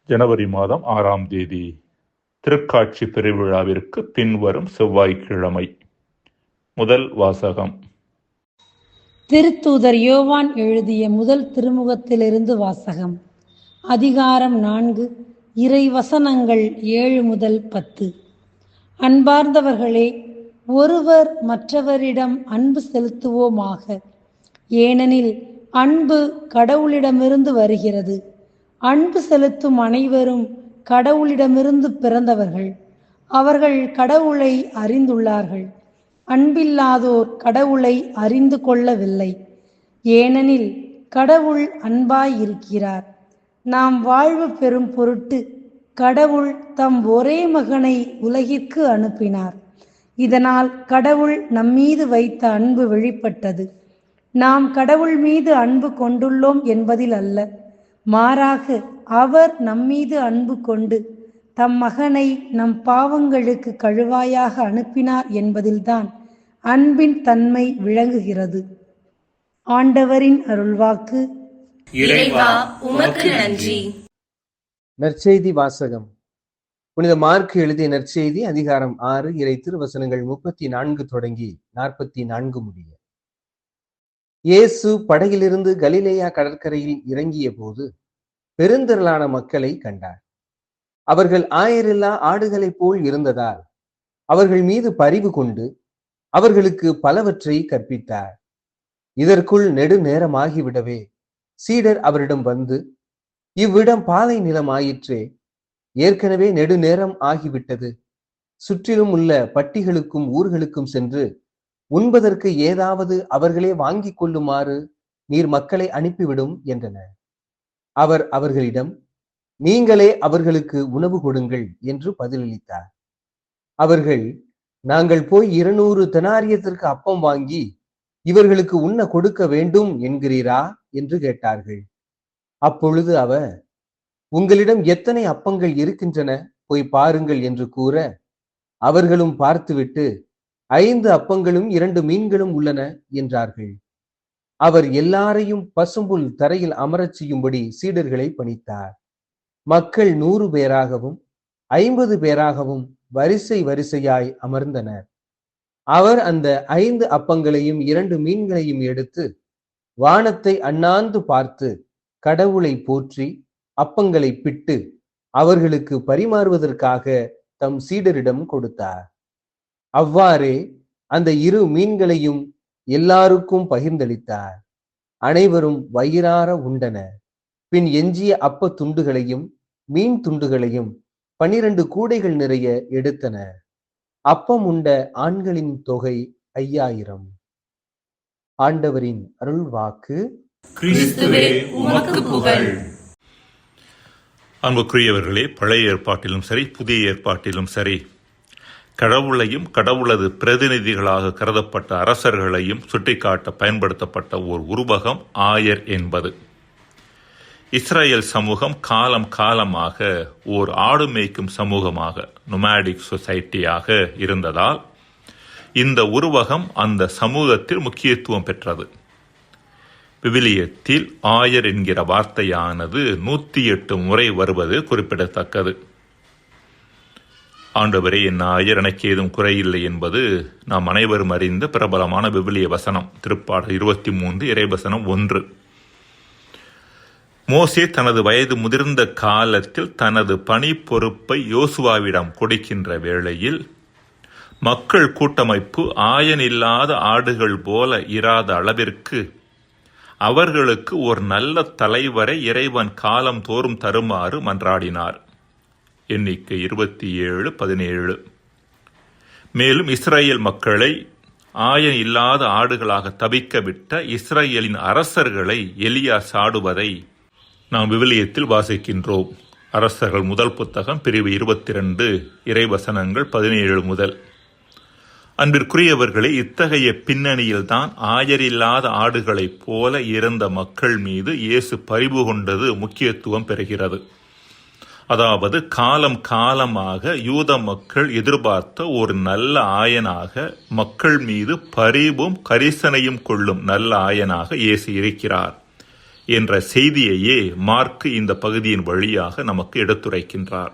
ஜனவரி மாதம் 6ஆம் தேதி திருக்காட்சி பெருவிழாவிற்கு பின்வரும் செவ்வாய்க்கிழமை. முதல் வாசகம். திருத்தூதர் யோவான் எழுதிய முதல் திருமுகத்திலிருந்து வாசகம். அதிகாரம் 4, இறை வசனங்கள் 7 முதல் 10. அன்பார்ந்தவர்களே, ஒருவர் மற்றவரிடம் அன்பு செலுத்துவோமாக. ஏனெனில் அன்பு கடவுளிடமிருந்து வருகிறது. அன்பு செலுத்தும் அனைவரும் கடவுளிடமிருந்து பிறந்தவர்கள். அவர்கள் கடவுளை அறிந்துள்ளார்கள். அன்பில்லாதோர் கடவுளை அறிந்து கொள்ளவில்லை. ஏனெனில் கடவுள் அன்பாயிருக்கிறார். நாம் வாழ்வு பெறும் பொருட்டு கடவுள் தம் ஒரே மகனை உலகிற்கு அனுப்பினார். இதனால் கடவுள் நம்மீது வைத்த அன்பு வெளிப்பட்டது. நாம் கடவுள் மீது அன்பு கொண்டுள்ளோம் என்பதில் அல்ல, மாறாக அவர் நம்மீது அன்பு கொண்டு தம் மகனை நம் பாவங்களுக்கு கழுவாயாக அனுப்பினார் என்பதில்தான் அன்பின் தன்மை விளங்குகிறது. ஆண்டவரின் அருள்வாக்கு. இறைவா, உமக்கு நன்றி. நற்செய்தி வாசகம். புனித மார்க்கு எழுதிய நற்செய்தி அதிகாரம் 6 இறை திருவசனங்கள் 34 தொடங்கி 44 முடிய. இயேசு படகிலிருந்து கலிலேயா கடற்கரையில் இறங்கிய போது பெருந்திரளான மக்களை கண்டார். அவர்கள் ஆயரில்லா ஆடுகளைப் போல் இருந்ததால் அவர்கள் மீது பரிவு கொண்டு அவர்களுக்கு பலவற்றை கற்பித்தார். இதற்குள் நெடுநேரமாகிவிடவே சீடர் அவரிடம் வந்து, இவ்விடம் பாலை நிலம் ஆயிற்றே, ஏற்கனவே நெடுநேரம் ஆகிவிட்டது. சுற்றிலும் உள்ள பட்டிகளுக்கும் ஊர்களுக்கும் சென்று உண்பதற்கு ஏதாவது அவர்களே வாங்கிக் கொள்ளுமாறு நீர் மக்களை அனுப்பிவிடும் என்றனர். அவர் அவர்களிடம், நீங்களே அவர்களுக்கு உணவு கொடுங்கள் என்று பதிலளித்தார். அவர்கள், நாங்கள் போய் 200 தெனாரியத்திற்கு அப்பம் வாங்கி இவர்களுக்கு உண்ண கொடுக்க வேண்டும் என்கிறீரா என்று கேட்டார்கள். அப்பொழுது அவர், உங்களிடம் எத்தனை அப்பங்கள் இருக்கின்றன, போய் பாருங்கள் என்று கூற, அவர்களும் பார்த்துவிட்டு 5 அப்பங்களும் 2 மீன்களும் உள்ளன என்றார்கள். அவர் எல்லாரையும் பசும்புல் தரையில் அமரச் செய்யும்படி சீடர்களை பணித்தார். மக்கள் 100 பேராகவும் 50 பேராகவும் வரிசை வரிசையாய் அமர்ந்தனர். அவர் அந்த 5 அப்பங்களையும் 2 மீன்களையும் எடுத்து வானத்தை அண்ணாந்து பார்த்து கடவுளை போற்றி அப்பங்களை பிட்டு அவர்களுக்கு பரிமாறுவதற்காக தம் சீடரிடம் கொடுத்தார். அவ்வாறே அந்த 2 மீன்களையும் எல்லாருக்கும் பகிர்ந்தளித்தார். அனைவரும் வயிறார உண்டனர். பின் எஞ்சிய அப்ப துண்டுகளையும் மீன் துண்டுகளையும் 12 கூடைகள் நிறைய எடுத்தனர். அப்பம் உண்ட ஆண்களின் தொகை 5000. ஆண்டவரின் அருள் வாக்கு. கிறிஸ்துவே, உமக்கு புகழ். அன்புக்குரியவர்களே, பழைய ஏற்பாட்டிலும் சரி புதிய ஏற்பாட்டிலும் சரி கடவுளையும் கடவுளது பிரதிநிதிகளாக கருதப்பட்ட அரசர்களையும் சுட்டிக்காட்ட பயன்படுத்தப்பட்ட ஓர் உருவகம் ஆயர் என்பது. இஸ்ரேல் சமூகம் காலம் காலமாக ஓர் ஆடு மேய்க்கும் சமூகமாக, நொமாடிக் சொசைட்டியாக இருந்ததால் இந்த உருவகம் அந்த சமூகத்தில் முக்கியத்துவம் பெற்றது. விவிலியத்தில் ஆயர் என்கிற வார்த்தையானது 108 முறை வருவது குறிப்பிடத்தக்கது. ஆண்டவரே, என் ஆயர், எனக்கு ஏதும் குறையில்லை என்பது நாம் அனைவரும் அறிந்த பிரபலமான விவிலிய வசனம். திருப்பாடல் 23 இறைவசனம் 1. மோசே தனது வயது முதிர்ந்த காலத்தில் தனது பணி பொறுப்பை யோசுவாவிடம் கொடுக்கின்ற வேளையில் மக்கள் கூட்டமைப்பு ஆயன் இல்லாத ஆடுகள் போல இராத அளவிற்கு அவர்களுக்கு ஒரு நல்ல தலைவரை இறைவன் காலம் தோறும் தருமாறு மன்றாடினார். எண்ணிக்கை 27:17. மேலும் இஸ்ரேல் மக்களை ஆயன் இல்லாத ஆடுகளாக தவிக்க விட்ட இஸ்ரேலின் அரசர்களை எலியா சாடுவதை நாம் விவிலியத்தில் வாசிக்கின்றோம். அரசர்கள் முதல் புத்தகம் பிரிவு 22 இறைவசனங்கள் 17 முதல். அன்பிற்குரியவர்களே, இத்தகைய பின்னணியில்தான் ஆயரில்லாத ஆடுகளைப் போல இருந்த மக்கள் மீது இயேசு பரிவு கொண்டது முக்கியத்துவம் பெறுகிறது. அதாவது காலம் காலமாக யூத மக்கள் எதிர்பார்த்த ஒரு நல்ல ஆயனாக, மக்கள் மீது பரிவும் கரிசனையும் கொள்ளும் நல்ல ஆயனாக இயேசு இருக்கிறார் என்ற செய்தியையே மார்க் இந்த பகுதியின் வழியாக நமக்கு எடுத்துரைக்கின்றார்.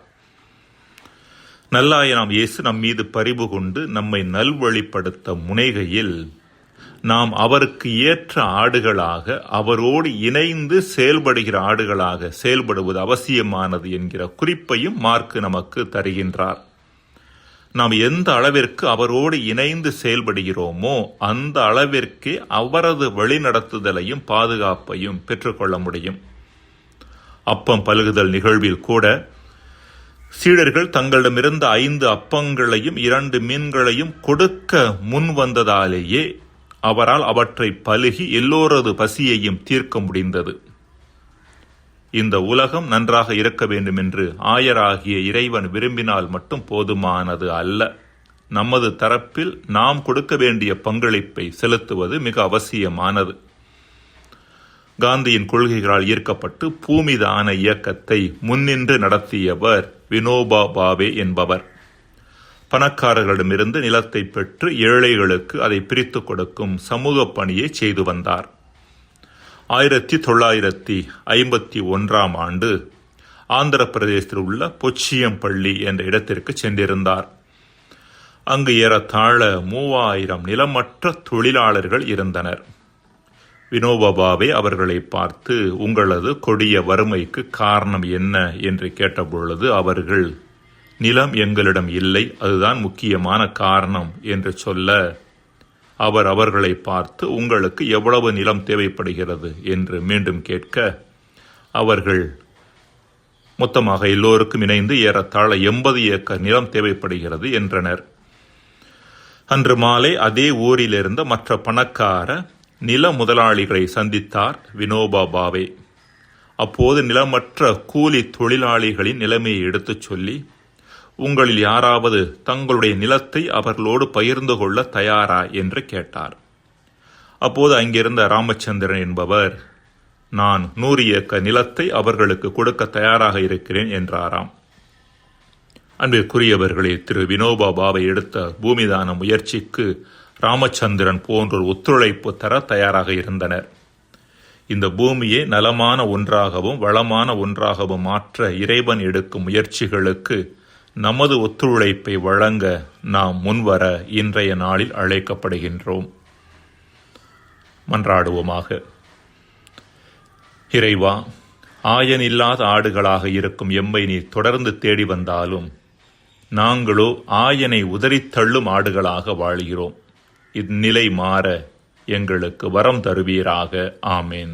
நல்லாயனாம் இயேசு நம் மீது பரிவு கொண்டு நம்மை நல்வழிப்படுத்த முனைகையில் நாம் அவருக்கு ஏற்ற ஆடுகளாக, அவரோடு இணைந்து செயல்படுகிற ஆடுகளாக செயல்படுவது அவசியமானது என்கிற குறிப்பையும் மார்க் நமக்கு தருகின்றார். நாம் எந்த அளவிற்கு அவரோடு இணைந்து செயல்படுகிறோமோ அந்த அளவிற்கே அவரது வழிநடத்துதலையும் பாதுகாப்பையும் பெற்றுக்கொள்ள முடியும். அப்பம் பருகுதல் நிகழ்வில் கூட சீடர்கள் தங்களிடமிருந்த 5 அப்பங்களையும் 2 மீன்களையும் கொடுக்க முன் வந்ததாலேயே அவரால் அவற்றை பலுகி எல்லோரது பசியையும் தீர்க்க முடிந்தது. இந்த உலகம் நன்றாக இருக்க வேண்டும் என்று ஆயராகிய இறைவன் விரும்பினால் மட்டும் போதுமானது அல்ல. நமது தரப்பில் நாம் கொடுக்க வேண்டிய பங்களிப்பை செலுத்துவது மிக அவசியமானது. காந்தியின் கொள்கைகளால் ஈர்க்கப்பட்டு பூமிதான இயக்கத்தை முன்னின்று நடத்தியவர் வினோபா பாவே என்பவர். பணக்காரர்களிடமிருந்து நிலத்தை பெற்று ஏழைகளுக்கு அதை பிரித்து கொடுக்கும் சமூக பணியை செய்து வந்தார். 1951ஆம் ஆண்டு ஆந்திர பிரதேசத்தில் உள்ள பொச்சியம்பள்ளி என்ற இடத்திற்கு சென்றிருந்தார். அங்கு ஏறத்தாழ 3000 நிலமற்ற தொழிலாளர்கள் இருந்தனர். வினோபா பாவே அவர்களை பார்த்து, உங்களது கொடிய வறுமைக்கு காரணம் என்ன என்று கேட்டபொழுது அவர்கள், நிலம் எங்களிடம் இல்லை, அதுதான் முக்கியமான காரணம் என்று சொல்ல, அவர் அவர்களை பார்த்து, உங்களுக்கு எவ்வளவு நிலம் தேவைப்படுகிறது என்று மீண்டும் கேட்க, அவர்கள் மொத்தமாக எல்லோருக்கும் இணைந்து ஏறத்தாழ 80 ஏக்கர் நிலம் தேவைப்படுகிறது என்றனர். அன்று மாலை அதே ஊரில் இருந்த மற்ற பணக்கார நில முதலாளிகளை சந்தித்தார் வினோபா பாவே. அப்போது நிலமற்ற கூலி தொழிலாளிகளின் நிலைமையை எடுத்துச் சொல்லி, உங்களில் யாராவது தங்களுடைய நிலத்தை அவர்களோடு பகிர்ந்து கொள்ள தயாரா என்று கேட்டார். அப்போது அங்கிருந்த ராமச்சந்திரன் என்பவர், நான் 100 ஏக்கர் நிலத்தை அவர்களுக்கு கொடுக்க தயாராக இருக்கிறேன் என்றாராம். அன்பிற்குரியவர்களே, திரு வினோபா பாவே எடுத்த பூமிதான முயற்சிக்கு ராமச்சந்திரன் போன்றோர் ஒத்துழைப்பு தர தயாராக இருந்தனர். இந்த பூமியை நலமான ஒன்றாகவும் வளமான ஒன்றாகவும் மாற்ற இறைவன் எடுக்கும் முயற்சிகளுக்கு நமது ஒத்துழைப்பை வழங்க நாம் முன்வர இன்றைய நாளில் அழைக்கப்படுகின்றோம். மன்றாடுவோமாக. இறைவா, ஆயன் இல்லாத ஆடுகளாக இருக்கும் எம்மை நீ தொடர்ந்து தேடி வந்தாலும் நாங்களோ ஆயனை உதறித்தள்ளும் ஆடுகளாக வாழ்கிறோம். இந்நிலை மாற எங்களுக்கு வரம் தருவீராக. ஆமேன்.